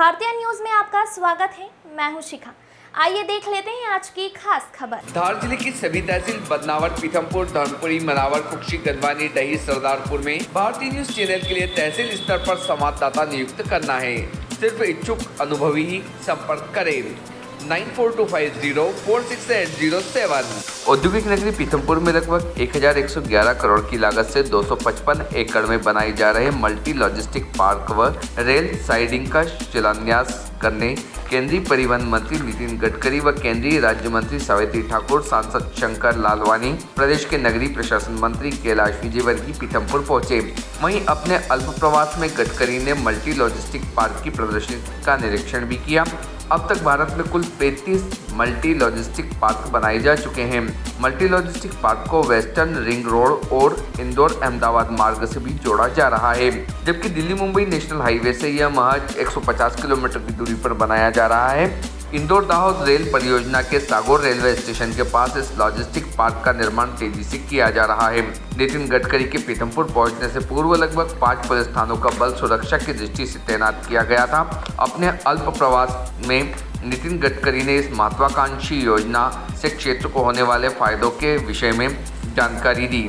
भारतीय न्यूज में आपका स्वागत है। मैं हूं शिखा। आइए देख लेते हैं आज की खास खबर। धार जिले की सभी तहसील बदनावर, पीथमपुर, धर्मपुरी, मनावर, कुक्षी, गंदवानी, डही, सरदारपुर में भारतीय न्यूज चैनल के लिए तहसील स्तर पर संवाददाता नियुक्त करना है। सिर्फ इच्छुक अनुभवी ही संपर्क करें। 9425046807। औद्योगिक नगरी पीथमपुर में लगभग 1111 करोड़ की लागत से 255 एकड़ में बनाए जा रहे मल्टी लॉजिस्टिक पार्क व रेल साइडिंग का शिलान्यास करने केंद्रीय परिवहन मंत्री नितिन गडकरी व केंद्रीय राज्य मंत्री सावित्री ठाकुर, सांसद शंकर लालवानी, प्रदेश के नगरीय प्रशासन मंत्री कैलाश विजयवर्गीय पीथमपुर पहुंचे। वहीं अपने अल्प प्रवास में गडकरी ने मल्टी लॉजिस्टिक पार्क की प्रदर्शनी का निरीक्षण भी किया। अब तक भारत में कुल 35 मल्टी लॉजिस्टिक पार्क बनाए जा चुके हैं। मल्टी लॉजिस्टिक पार्क को वेस्टर्न रिंग रोड और इंदौर अहमदाबाद मार्ग से भी जोड़ा जा रहा है, जबकि दिल्ली मुंबई नेशनल हाईवे से यह महज 150 किलोमीटर की दूरी पर बनाया जा रहा है। इंदौर दाहोद रेल परियोजना के सागौर रेलवे स्टेशन के पास इस लॉजिस्टिक पार्क का निर्माण तेजी से किया जा रहा है। नितिन गडकरी के पीथमपुर पहुंचने से पूर्व लगभग 5 पुलिस थानों का बल सुरक्षा की दृष्टि से तैनात किया गया था। अपने अल्प प्रवास में नितिन गडकरी ने इस महत्वाकांक्षी योजना से क्षेत्र को होने वाले फायदों के विषय में जानकारी दी।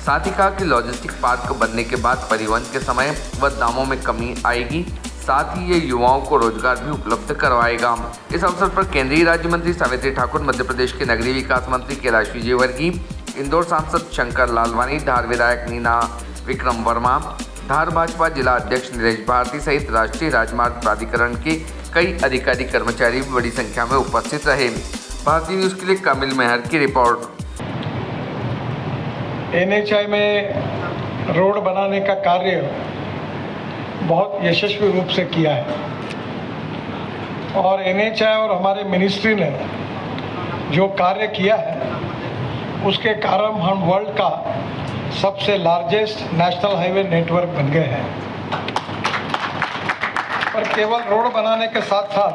साथ ही कहा कि लॉजिस्टिक पार्क बनने के बाद परिवहन के समय व दामों में कमी आएगी। साथ ही ये युवाओं को रोजगार भी उपलब्ध करवाएगा। इस अवसर पर केंद्रीय राज्य मंत्री सावित्री ठाकुर, मध्य प्रदेश के नगरीय विकास मंत्री कैलाश विजयवर्गीय, इंदौर सांसद शंकर लालवानी, धार विधायक नीना विक्रम वर्मा, धार भाजपा जिला अध्यक्ष नीरज भारती सहित राष्ट्रीय राजमार्ग प्राधिकरण के कई अधिकारी कर्मचारी बड़ी संख्या में उपस्थित रहे। भारतीय न्यूज के लिए कामिल मेहर की रिपोर्ट। NHI में रोड बनाने का कार्य बहुत यशस्वी रूप से किया है और NHI और हमारे मिनिस्ट्री ने जो कार्य किया है उसके कारण हम वर्ल्ड का सबसे लार्जेस्ट नेशनल हाईवे नेटवर्क बन गए हैं। पर केवल रोड बनाने के साथ साथ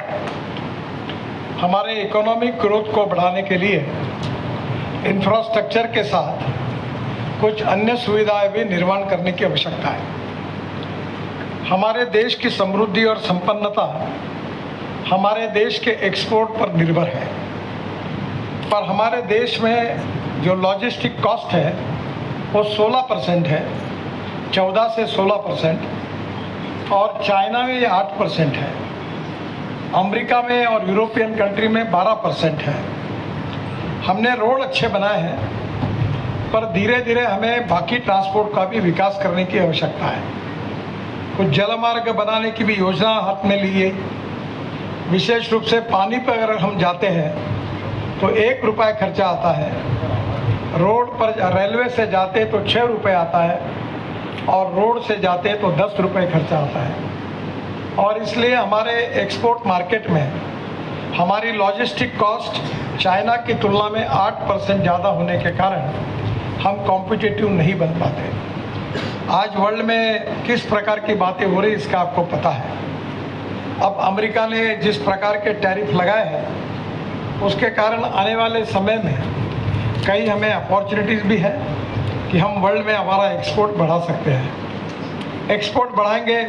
हमारे इकोनॉमिक ग्रोथ को बढ़ाने के लिए इंफ्रास्ट्रक्चर के साथ कुछ अन्य सुविधाएं भी निर्माण करने की आवश्यकता है। हमारे देश की समृद्धि और संपन्नता हमारे देश के एक्सपोर्ट पर निर्भर है, पर हमारे देश में जो लॉजिस्टिक कॉस्ट है वो 16% है, 14 से 16%, और चाइना में ये 8% है, अमेरिका में और यूरोपियन कंट्री में 12% है। हमने रोड अच्छे बनाए हैं, पर धीरे धीरे हमें बाकी ट्रांसपोर्ट का भी विकास करने की आवश्यकता है। कुछ जलमार्ग बनाने की भी योजना हाथ में ली है। विशेष रूप से पानी पर अगर हम जाते हैं तो 1 रुपये खर्चा आता है, रोड पर रेलवे से जाते तो 6 रुपये आता है और रोड से जाते तो 10 रुपये खर्चा आता है। और इसलिए हमारे एक्सपोर्ट मार्केट में हमारी लॉजिस्टिक कॉस्ट चाइना की तुलना में 8% ज़्यादा होने के कारण हम कॉम्पिटिटिव नहीं बन पाते। आज वर्ल्ड में किस प्रकार की बातें हो रही इसका आपको पता है। अब अमेरिका ने जिस प्रकार के टैरिफ लगाए हैं उसके कारण आने वाले समय में कई हमें अपॉर्चुनिटीज़ भी है कि हम वर्ल्ड में हमारा एक्सपोर्ट बढ़ा सकते हैं। एक्सपोर्ट बढ़ाएंगे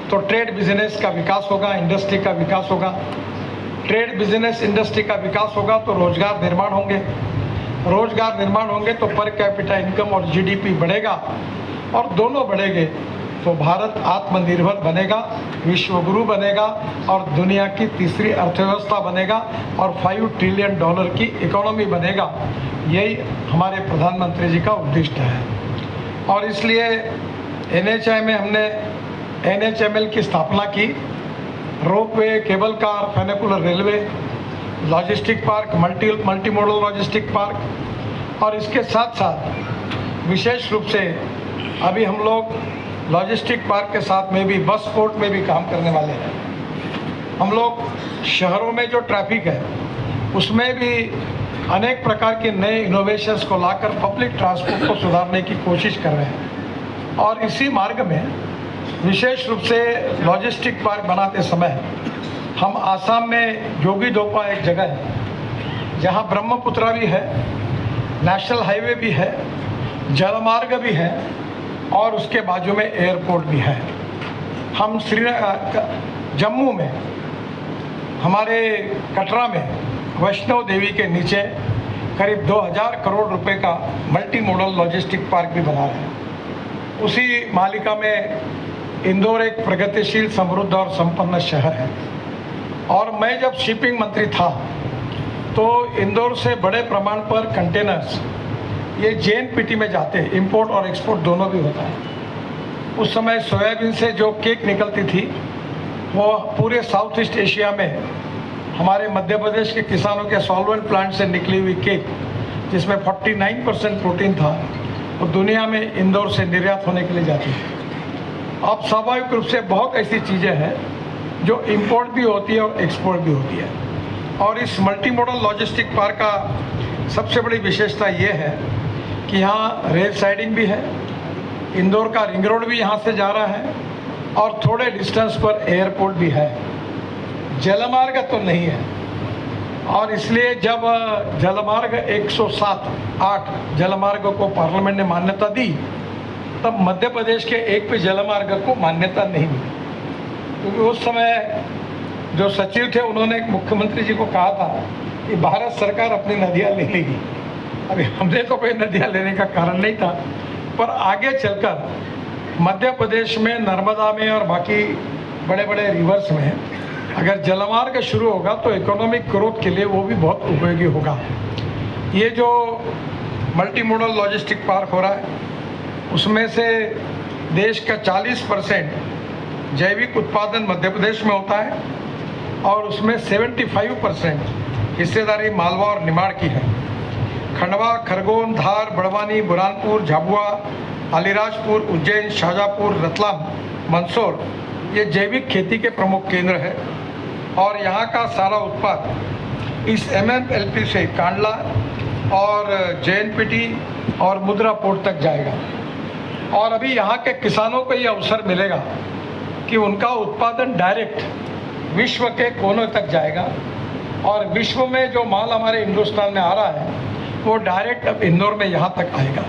तो ट्रेड बिजनेस का विकास होगा, इंडस्ट्री का विकास होगा। ट्रेड बिजनेस इंडस्ट्री का विकास होगा तो रोजगार निर्माण होंगे, रोजगार निर्माण होंगे तो पर कैपिटा इनकम और GDP बढ़ेगा, और दोनों बढ़ेंगे तो भारत आत्मनिर्भर बनेगा, विश्वगुरु बनेगा और दुनिया की तीसरी अर्थव्यवस्था बनेगा और $5 ट्रिलियन की इकोनॉमी बनेगा। यही हमारे प्रधानमंत्री जी का उद्देश्य है। और इसलिए NHI में हमने NHML की स्थापना की। Ropeway, cable car, funicular railway, logistic park, multi modal logistic park, और इसके साथ साथ विशेष रूप से अभी हम लोग लॉजिस्टिक पार्क के साथ में भी बस पोर्ट में भी काम करने वाले हैं। हम लोग शहरों में जो ट्रैफिक है उसमें भी अनेक प्रकार के नए इनोवेशंस को लाकर पब्लिक ट्रांसपोर्ट को सुधारने की कोशिश कर रहे हैं। और इसी मार्ग में विशेष रूप से लॉजिस्टिक पार्क बनाते समय हम आसाम में जोगीघोपा एक जगह है जहाँ ब्रह्मपुत्रा भी है, नेशनल हाईवे भी है, जलमार्ग भी है और उसके बाजू में एयरपोर्ट भी है। हम जम्मू में, हमारे कटरा में वैष्णो देवी के नीचे करीब 2000 करोड़ रुपए का मल्टी मॉडल लॉजिस्टिक पार्क भी बना रहे हैं। उसी मालिका में इंदौर एक प्रगतिशील, समृद्ध और संपन्न शहर है। और मैं जब शिपिंग मंत्री था तो इंदौर से बड़े प्रमाण पर कंटेनर्स ये JNPT में जाते हैं, इंपोर्ट और एक्सपोर्ट दोनों भी होता है। उस समय सोयाबीन से जो केक निकलती थी वो पूरे साउथ ईस्ट एशिया में हमारे मध्य प्रदेश के किसानों के सॉल्वेंट प्लांट से निकली हुई केक, जिसमें 49% प्रोटीन था, वो दुनिया में इंदौर से निर्यात होने के लिए जाती है। अब स्वाभाविक रूप से बहुत ऐसी चीज़ें हैं जो इंपोर्ट भी होती है और एक्सपोर्ट भी होती है। और इस मल्टी मॉडल लॉजिस्टिक पार्क का सबसे बड़ी विशेषता ये है कि यहाँ रेल साइडिंग भी है, इंदौर का रिंग रोड भी यहाँ से जा रहा है और थोड़े डिस्टेंस पर एयरपोर्ट भी है। जलमार्ग तो नहीं है, और इसलिए जब जलमार्ग 107-8 जलमार्ग को पार्लियामेंट ने मान्यता दी, तब मध्य प्रदेश के एक भी जलमार्ग को मान्यता नहीं मिली, क्योंकि उस समय जो सचिव थे उन्होंने मुख्यमंत्री जी को कहा था कि भारत सरकार अपनी नदियाँ ले लेगी। अभी हमने तो कोई नदियाँ लेने का कारण नहीं था, पर आगे चलकर मध्य प्रदेश में नर्मदा में और बाकी बड़े बड़े रिवर्स में अगर जलमार्ग शुरू होगा तो इकोनॉमिक ग्रोथ के लिए वो भी बहुत उपयोगी होगा। ये जो मल्टी मॉडल लॉजिस्टिक पार्क हो रहा है उसमें से देश का 40% जैविक उत्पादन मध्य प्रदेश में होता है और उसमें 75% हिस्सेदारी मालवा और निमाड़ की है। खंडवा, खरगोन, धार, बड़वानी, बुरहानपुर, झाबुआ, अलीराजपुर, उज्जैन, शाहजहाँपुर, रतलाम, मंदसौर ये जैविक खेती के प्रमुख केंद्र है और यहाँ का सारा उत्पाद इस MMLP से कांडला और JNPT और मुद्रा पोर्ट तक जाएगा। और अभी यहाँ के किसानों को ये अवसर मिलेगा कि उनका उत्पादन डायरेक्ट विश्व के कोनों तक जाएगा और विश्व में जो माल हमारे हिंदुस्तान में आ रहा है वो डायरेक्ट अब इंदौर में यहाँ तक आएगा।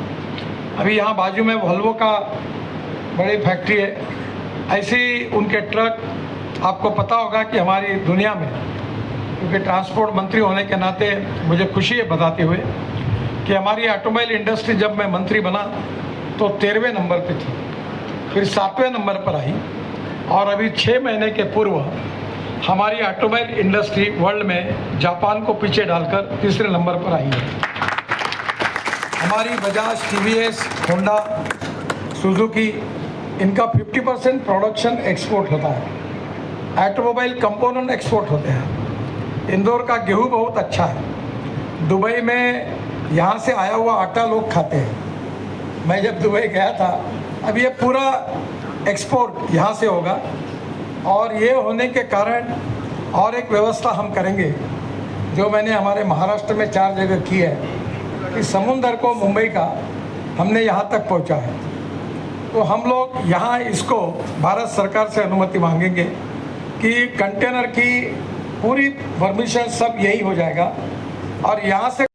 अभी यहाँ बाजू में वोल्वो का बड़ी फैक्ट्री है, ऐसे ही उनके ट्रक। आपको पता होगा कि हमारी दुनिया में, क्योंकि ट्रांसपोर्ट मंत्री होने के नाते मुझे खुशी है बताते हुए कि हमारी ऑटोमोबाइल इंडस्ट्री जब मैं मंत्री बना तो 13वें नंबर पे थी, फिर 7वें नंबर पर आई और अभी 6 महीने के पूर्व हमारी ऑटोमोबाइल इंडस्ट्री वर्ल्ड में जापान को पीछे डालकर 3रे नंबर पर आई है। हमारी बजाज, TVS, होंडा, सुजुकी, इनका 50% प्रोडक्शन एक्सपोर्ट होता है। ऑटोमोबाइल कंपोनेंट एक्सपोर्ट होते हैं। इंदौर का गेहूँ बहुत अच्छा है। दुबई में यहाँ से आया हुआ आटा लोग खाते हैं। मैं जब दुबई गया था, अब ये पूरा एक्सपोर्ट यहाँ से होगा और ये होने के कारण और एक व्यवस्था हम करेंगे जो मैंने हमारे महाराष्ट्र में 4 जगह की है कि समुंदर को मुंबई का हमने यहाँ तक पहुँचा है। तो हम लोग यहाँ इसको भारत सरकार से अनुमति मांगेंगे कि कंटेनर की पूरी परमिशन सब यही हो जाएगा और यहाँ से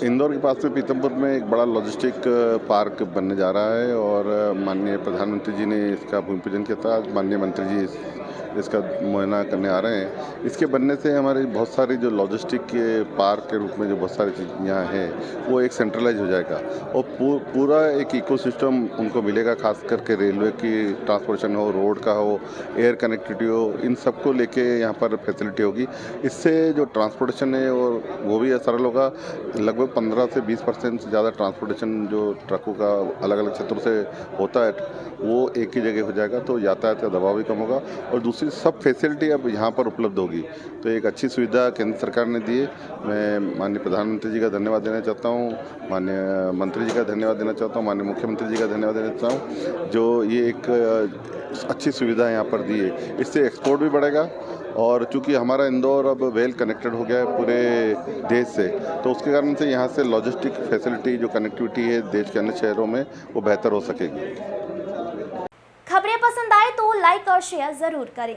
इंदौर के पास में पीतमपुर में एक बड़ा लॉजिस्टिक पार्क बनने जा रहा है और माननीय प्रधानमंत्री जी ने इसका भूमि पूजन किया था। माननीय मंत्री जी इसका मुआयना करने आ रहे हैं। इसके बनने से हमारे बहुत सारी जो लॉजिस्टिक के पार्क के रूप में जो बहुत सारी चीज़ यहाँ हैं वो एक सेंट्रलाइज हो जाएगा और पूरा एक इकोसिस्टम उनको मिलेगा। खास करके रेलवे की ट्रांसपोर्टेशन हो, रोड का हो, एयर कनेक्टिविटी हो, इन सबको लेके यहाँ पर फैसिलिटी होगी। इससे जो ट्रांसपोर्टेशन है और वो भी सरल होगा। लगभग 15 से 20% से ज़्यादा ट्रांसपोर्टेशन जो ट्रकों का अलग अलग क्षेत्रों से होता है वो एक ही जगह हो जाएगा, तो यातायात का दबाव भी कम होगा और दूसरी सब फैसिलिटी अब यहाँ पर उपलब्ध होगी। तो एक अच्छी सुविधा केंद्र सरकार ने दी है। मैं माननीय प्रधानमंत्री जी का धन्यवाद देना चाहता हूँ, माननीय मंत्री जी का धन्यवाद देना चाहता हूँ, माननीय मुख्यमंत्री जी का धन्यवाद देना चाहता हूँ जो ये एक अच्छी सुविधा यहाँ पर दी है। इससे एक्सपोर्ट भी बढ़ेगा और चूँकि हमारा इंदौर अब वेल कनेक्टेड हो गया है पूरे देश से, तो उसके कारण से यहाँ से लॉजिस्टिक फैसिलिटी जो कनेक्टिविटी है देश के अन्य शहरों में वो बेहतर हो सकेगी। खबरें पसंद आए तो लाइक और शेयर जरूर करें।